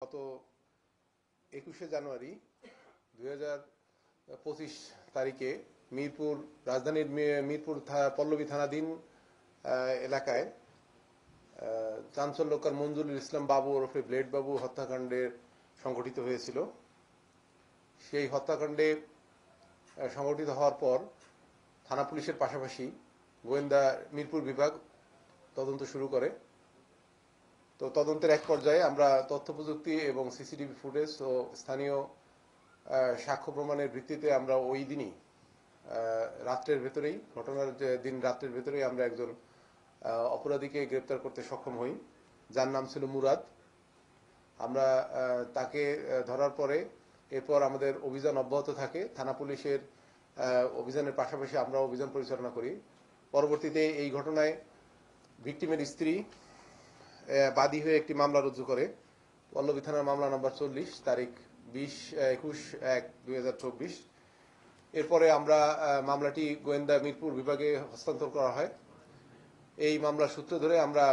গত 21শে জানুয়ারি 2025 তারিখে মিরপুর রাজধানীর মিরপুর পল্লবী থানাধীন এলাকায় চাঞ্চল্যকর মঞ্জুরুল ইসলাম বাবু ওরফে ব্লেড বাবু হত্যাকাণ্ডের সংঘটিত হয়েছিল। সেই হত্যাকাণ্ডে সংঘটিত হওয়ার পর থানা পুলিশের পাশাপাশি গোয়েন্দা মিরপুর বিভাগ তদন্ত শুরু করে। তো তদন্তের এক পর্যায়ে আমরা তথ্য প্রযুক্তি এবং সিসিটিভি ফুটেজ ও স্থানীয় সাক্ষ্য প্রমাণের ভিত্তিতে আমরা ওই দিনই রাত্রের ভেতরেই ঘটনার দিন রাত্রের ভেতরেই আমরা একজন অপরাধীকে গ্রেপ্তার করতে সক্ষম হই, যার নাম ছিল মুরাদ। আমরা তাকে ধরার পরে এরপর আমাদের অভিযান অব্যাহত থাকে। থানা পুলিশের অভিযানের পাশাপাশি আমরা অভিযান পরিচালনা করি। পরবর্তীতে এই ঘটনায় ভিকটিমের স্ত্রী বাদী হয়ে একটি মামলা রুজু করে। পল্লবী থানার মামলা নম্বর 40 তারিখ 21/1/2024। এরপরে আমরা মামলাটি গোয়েন্দা মিরপুর বিভাগে হস্তান্তর করা হয়। এই মামলার সূত্র ধরে আমরা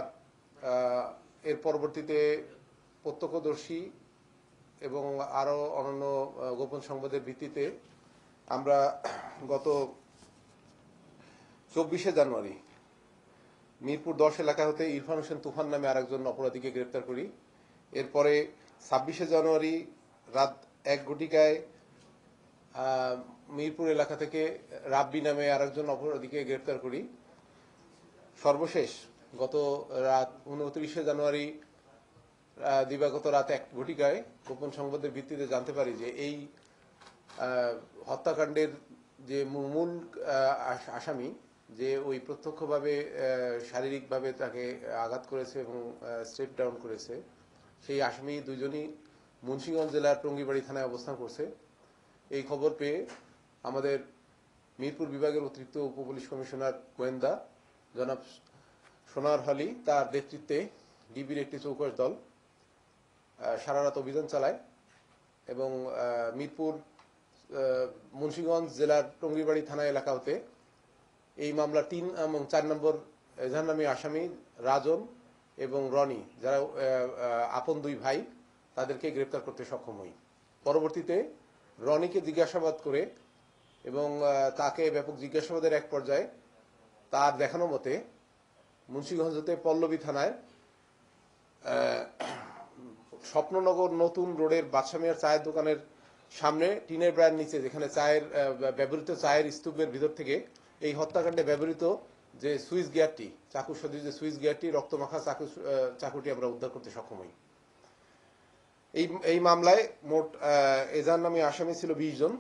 এর পরবর্তীতে প্রত্যক্ষদর্শী এবং আরও অন্যান্য গোপন সংবাদের ভিত্তিতে আমরা গত 24শে জানুয়ারি মিরপুর 10 এলাকা হতে ইরফান হোসেন তুফান নামে আরেকজন অপরাধীকে গ্রেপ্তার করি। এরপরে 26শে জানুয়ারি রাত 1 ঘটিকায় মিরপুর এলাকা থেকে রাব্বি নামে আরেকজন অপরাধীকে গ্রেপ্তার করি। সর্বশেষ গত রাত 29শে জানুয়ারি দিবাগত রাত 1 ঘটিকায় গোপন সংবাদের ভিত্তিতে জানতে পারি যে এই হত্যাকাণ্ডের যে মূল আসামি, যে ওই প্রত্যক্ষভাবে শারীরিকভাবে তাকে আঘাত করেছে এবং স্টেপ ডাউন করেছে, সেই আসামি দুজনই মুন্সিগঞ্জ জেলার টঙ্গিবাড়ি থানায় অবস্থান করছে। এই খবর পেয়ে আমাদের মিরপুর বিভাগের অতিরিক্ত উপপুলিশ কমিশনার গোয়েন্দা জনাব সোনার আলী তার নেতৃত্বে ডিবির একটি চৌকস দল সারা রাত অভিযান চালায় এবং মিরপুর মুন্সিগঞ্জ জেলার টঙ্গিবাড়ি থানা এলাকা হতে এই মামলা 3 এবং 4 নম্বর এজাহারনামী আসামি রাজন এবং রনি, যারা আপন দুই ভাই, তাদেরকে গ্রেপ্তার করতে সক্ষম হই। পরবর্তীতে রনিকে জিজ্ঞাসাবাদ করে এবং তাকে ব্যাপক জিজ্ঞাসাবাদের এক পর্যায়ে তার দেখানো মতে মুন্সিগঞ্জ হতে পল্লবী থানায় স্বপ্ননগর নতুন রোডের বাদশামিয়ার চায়ের দোকানের সামনে টিনের ব্রায়ের নিচে, যেখানে ব্যবহৃত চায়ের স্তূপের ভিতর থেকে এই হত্যাকাণ্ডে ব্যবহৃত যে সুইচ গিয়ারটি, চাকু সদৃশ যে সুইচ গিয়ারটি, রক্তমাখা চাকুটি আমরা উদ্ধার করতে সক্ষম হই। এই মামলায় মোট এজাহারনামী আসামি ছিল 20 জন।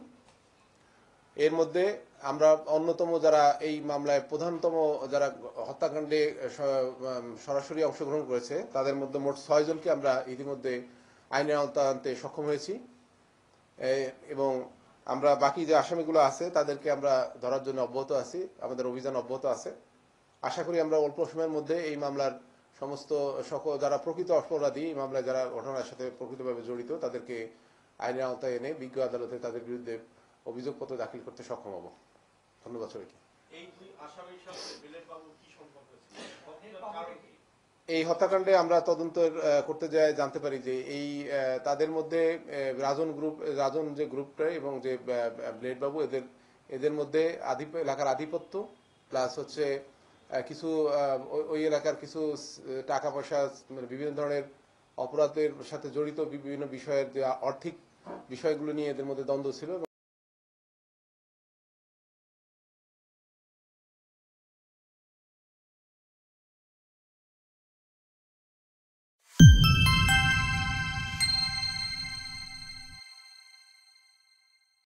এর মধ্যে আমরা অন্যতম যারা এই মামলায় প্রধানতম যারা হত্যাকাণ্ডে সরাসরি অংশগ্রহণ করেছে, তাদের মধ্যে মোট 6 জনকে আমরা ইতিমধ্যে আইনের আওতায় আনতে সক্ষম হয়েছি এবং আমরা বাকি যে আসামিগুলো আছে তাদেরকে আমরা ধরার জন্য অব্যাহত আছি। আমাদের অভিযান অব্যাহত আছে। আশা করি আমরা অল্প সময়ের মধ্যে এই মামলার সমস্ত যারা প্রকৃত অপরাধী, এই মামলায় যারা ঘটনার সাথে প্রকৃতভাবে জড়িত, তাদেরকে আইনের আওতায় এনে বিজ্ঞ আদালতে তাদের বিরুদ্ধে অভিযোগপত্র দাখিল করতে সক্ষম হব। ধন্যবাদ সবাইকে। এই হত্যাকাণ্ডে আমরা তদন্ত করতে যাই জানতে পারি যে এই তাদের মধ্যে রাজন যে গ্রুপটা এবং যে ব্লেড বাবু, এদের মধ্যে এলাকার আধিপত্য প্লাস হচ্ছে কিছু ওই এলাকার কিছু টাকা পয়সা, মানে বিভিন্ন ধরনের অপরাধের সাথে জড়িত বিভিন্ন বিষয়ের যে আর্থিক বিষয়গুলো নিয়ে এদের মধ্যে দ্বন্দ্ব ছিল।